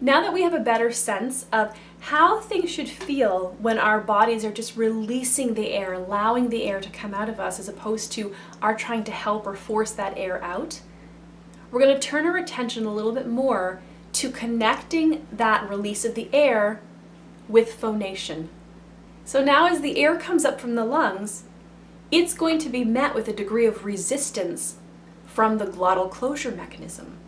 Now that we have a better sense of how things should feel when our bodies are just releasing the air, allowing the air to come out of us as opposed to our trying to help or force that air out, we're going to turn our attention a little bit more to connecting that release of the air with phonation. So now as the air comes up from the lungs, it's going to be met with a degree of resistance from the glottal closure mechanism.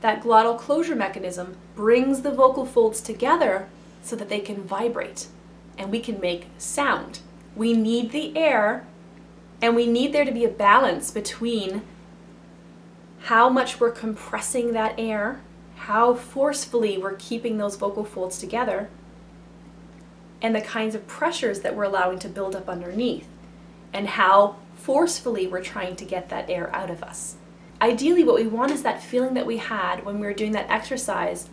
That glottal closure mechanism brings the vocal folds together so that they can vibrate and we can make sound. We need the air, and we need there to be a balance between how much we're compressing that air, how forcefully we're keeping those vocal folds together, and the kinds of pressures that we're allowing to build up underneath, and how forcefully we're trying to get that air out of us. Ideally, what we want is that feeling that we had when we were doing that exercise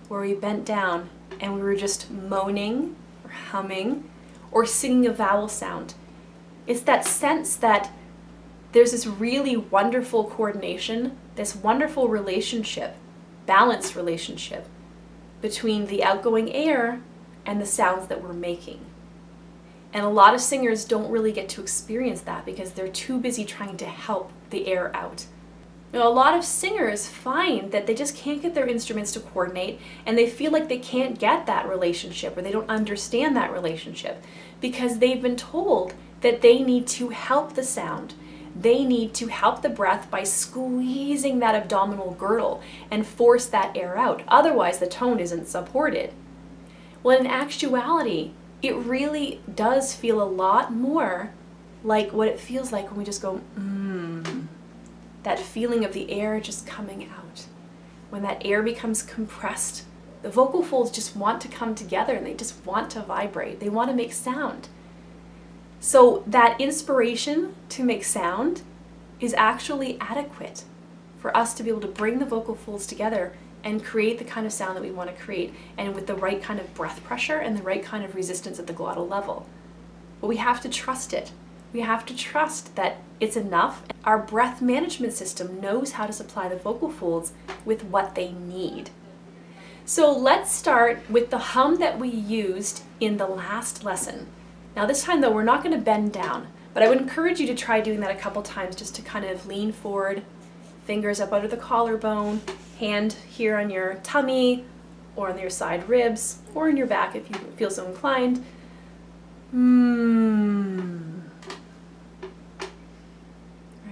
where we bent down and we were just moaning or humming or singing a vowel sound. It's that sense that there's this really wonderful coordination, this wonderful relationship, balanced relationship between the outgoing air and the sounds that we're making. And a lot of singers don't really get to experience that because they're too busy trying to help the air out. Now, a lot of singers find that they just can't get their instruments to coordinate, and they feel like they can't get that relationship, or they don't understand that relationship because they've been told that they need to help the sound. They need to help the breath by squeezing that abdominal girdle and force that air out. Otherwise, the tone isn't supported. Well, in actuality, it really does feel a lot more like what it feels like when we just go, that feeling of the air just coming out. When that air becomes compressed, the vocal folds just want to come together and they just want to vibrate. They want to make sound. So that inspiration to make sound is actually adequate for us to be able to bring the vocal folds together and create the kind of sound that we want to create, and with the right kind of breath pressure and the right kind of resistance at the glottal level. But we have to trust it. We have to trust that it's enough. Our breath management system knows how to supply the vocal folds with what they need. So let's start with the hum that we used in the last lesson. Now this time though, we're not going to bend down, but I would encourage you to try doing that a couple times just to kind of lean forward, fingers up under the collarbone, hand here on your tummy or on your side ribs or in your back if you feel so inclined.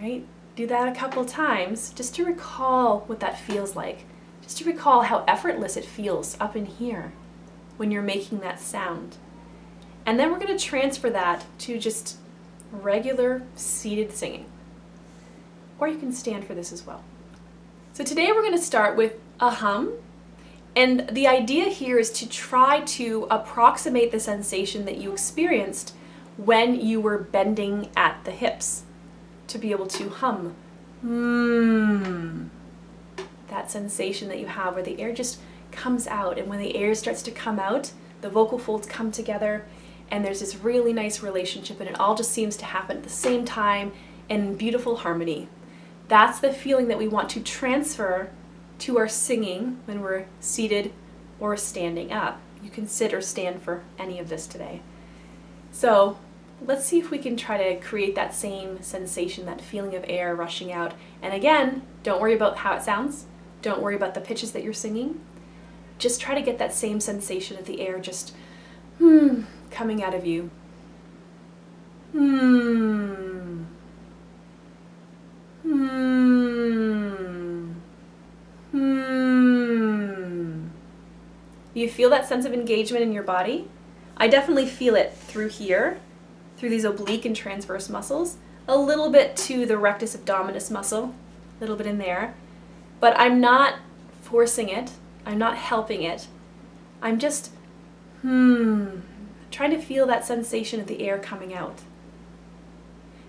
Right? Do that a couple times just to recall what that feels like. Just to recall how effortless it feels up in here when you're making that sound. And then we're going to transfer that to just regular seated singing. Or you can stand for this as well. So today we're going to start with a hum. And the idea here is to try to approximate the sensation that you experienced when you were bending at the hips, to be able to hum. That sensation that you have where the air just comes out, and when the air starts to come out, the vocal folds come together and there's this really nice relationship, and it all just seems to happen at the same time in beautiful harmony. That's the feeling that we want to transfer to our singing when we're seated or standing up. You can sit or stand for any of this today. So let's see if we can try to create that same sensation, that feeling of air rushing out. And again, don't worry about how it sounds. Don't worry about the pitches that you're singing. Just try to get that same sensation of the air just coming out of you. You feel that sense of engagement in your body? I definitely feel it through here, through these oblique and transverse muscles, a little bit to the rectus abdominis muscle, a little bit in there, but I'm not forcing it, I'm not helping it, I'm just trying to feel that sensation of the air coming out.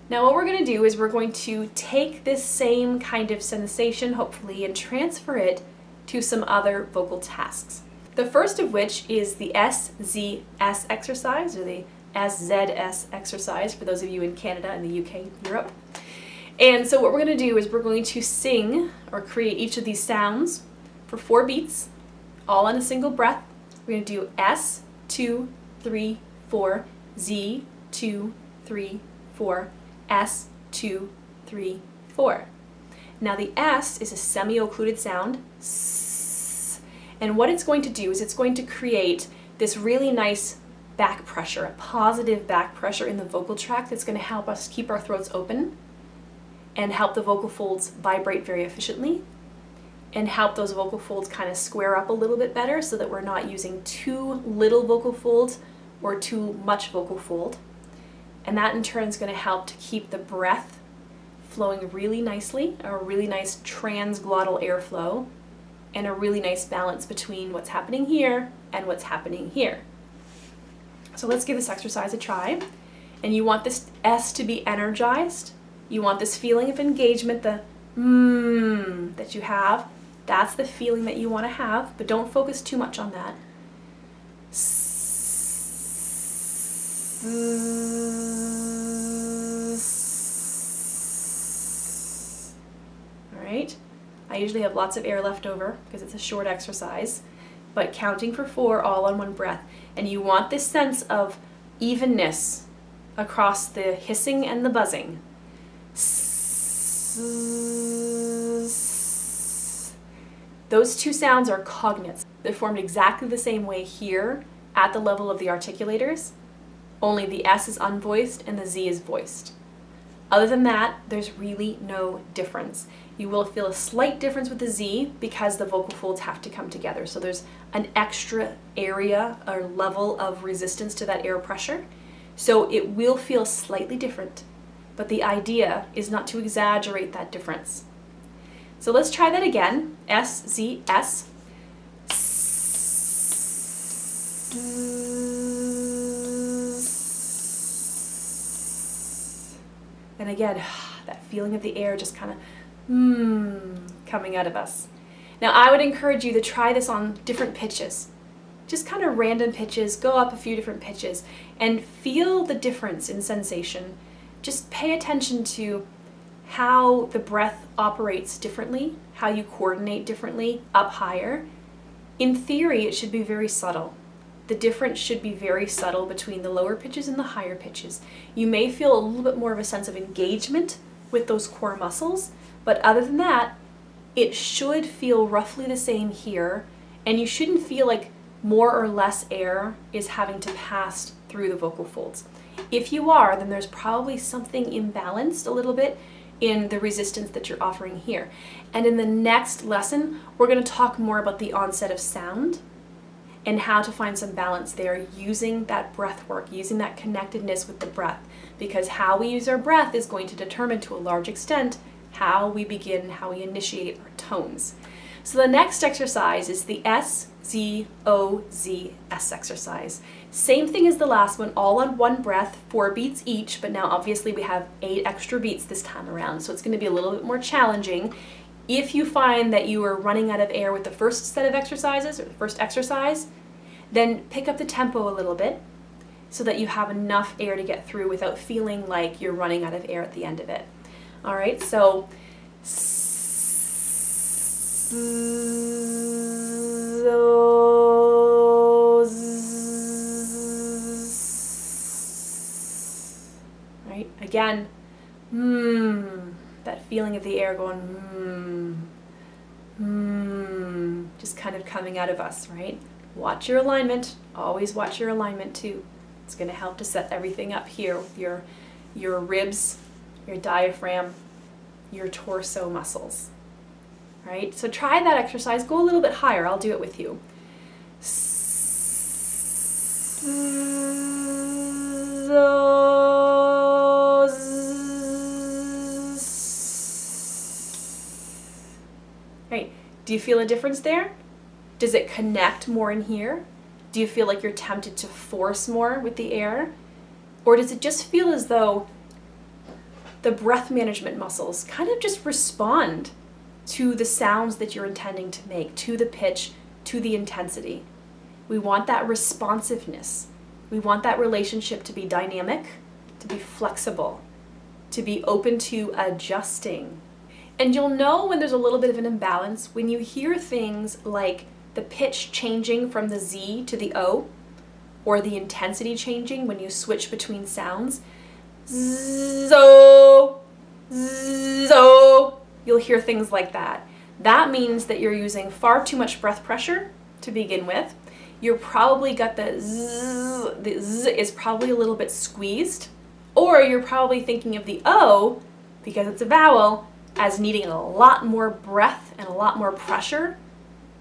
Now what we're going to do is we're going to take this same kind of sensation, hopefully, and transfer it to some other vocal tasks. The first of which is the SZS exercise, or the SZS exercise for those of you in Canada and the UK, Europe. And so what we're going to do is we're going to sing or create each of these sounds for 4 beats all in a single breath. We're going to do S, 2, 3, 4, Z, 2, 3, 4, S, 2, 3, 4. Now the S is a semi-occluded sound, S, and what it's going to do is it's going to create this really nice back pressure, a positive back pressure in the vocal tract that's going to help us keep our throats open and help the vocal folds vibrate very efficiently and help those vocal folds kind of square up a little bit better so that we're not using too little vocal fold or too much vocal fold. And that in turn is going to help to keep the breath flowing really nicely, a really nice transglottal airflow, and a really nice balance between what's happening here and what's happening here. So let's give this exercise a try. And you want this S to be energized. You want this feeling of engagement, the that you have. That's the feeling that you want to have, but don't focus too much on that. All right. I usually have lots of air left over because it's a short exercise, but counting for 4 all on one breath. And you want this sense of evenness across the hissing and the buzzing. Those two sounds are cognates. They're formed exactly the same way here at the level of the articulators, only the S is unvoiced and the Z is voiced. Other than that, there's really no difference. You will feel a slight difference with the Z because the vocal folds have to come together. So there's an extra area or level of resistance to that air pressure. So it will feel slightly different, but the idea is not to exaggerate that difference. So let's try that again. S, Z, S. And again, that feeling of the air just kind of coming out of us. Now I would encourage you to try this on different pitches. Just kind of random pitches, go up a few different pitches and feel the difference in sensation. Just pay attention to how the breath operates differently, how you coordinate differently up higher. In theory, it should be very subtle. The difference should be very subtle between the lower pitches and the higher pitches. You may feel a little bit more of a sense of engagement with those core muscles, but other than that, it should feel roughly the same here, and you shouldn't feel like more or less air is having to pass through the vocal folds. If you are, then there's probably something imbalanced a little bit in the resistance that you're offering here. And in the next lesson, we're going to talk more about the onset of sound and how to find some balance there using that breath work, using that connectedness with the breath, because how we use our breath is going to determine to a large extent how we begin, how we initiate our tones. So the next exercise is the S, Z, O, Z, S exercise. Same thing as the last one, all on one breath, 4 beats each, but now obviously we have 8 extra beats this time around, so it's going to be a little bit more challenging. If you find that you are running out of air with the first set of exercises, or the first exercise, then pick up the tempo a little bit so that you have enough air to get through without feeling like you're running out of air at the end of it. All right, so right, again, that feeling of the air going just kind of coming out of us, right? Watch your alignment, always watch your alignment too. It's going to help to set everything up here with your ribs, your diaphragm, your torso muscles. Right? So try that exercise. Go a little bit higher. I'll do it with you. Right. Do you feel a difference there? Does it connect more in here? Do you feel like you're tempted to force more with the air? Or does it just feel as though the breath management muscles kind of just respond to the sounds that you're intending to make, to the pitch, to the intensity? We want that responsiveness. We want that relationship to be dynamic, to be flexible, to be open to adjusting. And you'll know when there's a little bit of an imbalance when you hear things like the pitch changing from the Z to the O, or the intensity changing when you switch between sounds. Zo, zo. You'll hear things like that. That means that you're using far too much breath pressure to begin with. You're probably got the Z is probably a little bit squeezed, or you're probably thinking of the O, because it's a vowel, as needing a lot more breath and a lot more pressure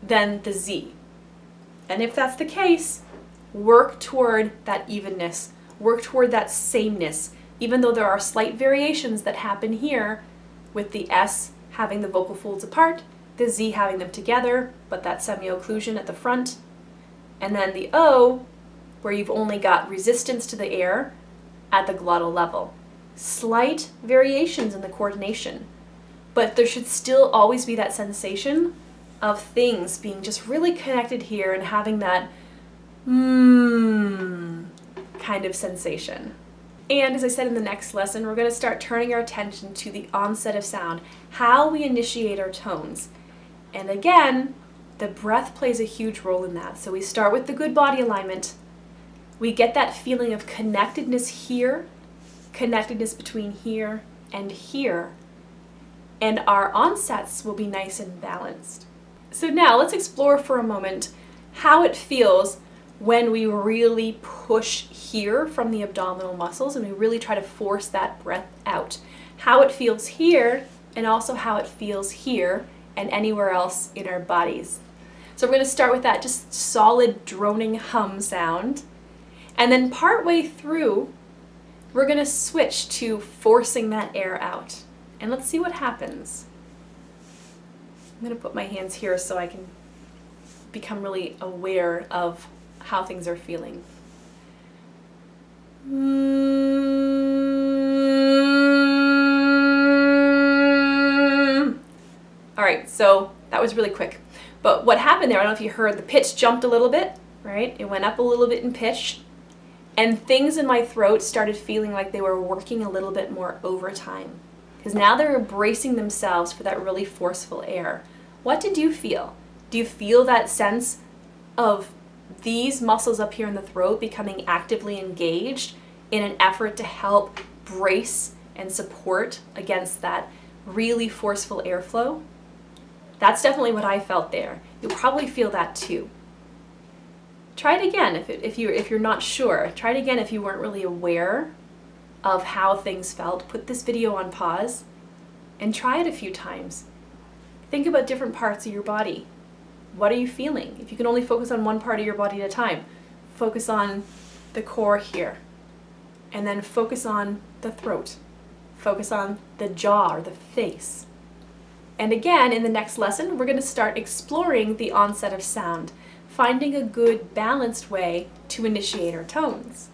than the Z. And if that's the case, work toward that evenness, work toward that sameness, even though there are slight variations that happen here with the S having the vocal folds apart, the Z having them together, but that semi-occlusion at the front, and then the O, where you've only got resistance to the air at the glottal level. Slight variations in the coordination, but there should still always be that sensation of things being just really connected here and having that kind of sensation. And as I said in the next lesson, we're going to start turning our attention to the onset of sound, how we initiate our tones. And again, the breath plays a huge role in that. So we start with the good body alignment. We get that feeling of connectedness here, connectedness between here and here. And our onsets will be nice and balanced. So now let's explore for a moment how it feels when we really push here from the abdominal muscles and we really try to force that breath out. How it feels here, and also how it feels here and anywhere else in our bodies. So we're going to start with that just solid droning hum sound. And then partway through, we're going to switch to forcing that air out. And let's see what happens. I'm going to put my hands here so I can become really aware of how things are feeling. All right, so that was really quick. But what happened there, I don't know if you heard, the pitch jumped a little bit, right? It went up a little bit in pitch, and things in my throat started feeling like they were working a little bit more overtime. Because now they're bracing themselves for that really forceful air. What did you feel? Do you feel that sense of these muscles up here in the throat becoming actively engaged in an effort to help brace and support against that really forceful airflow? That's definitely what I felt there. You'll probably feel that too. Try it again if you're not sure. Try it again if you weren't really aware of how things felt. Put this video on pause and try it a few times. Think about different parts of your body. What are you feeling? If you can only focus on one part of your body at a time, focus on the core here. And then focus on the throat. Focus on the jaw or the face. And again, in the next lesson, we're going to start exploring the onset of sound, finding a good balanced way to initiate our tones.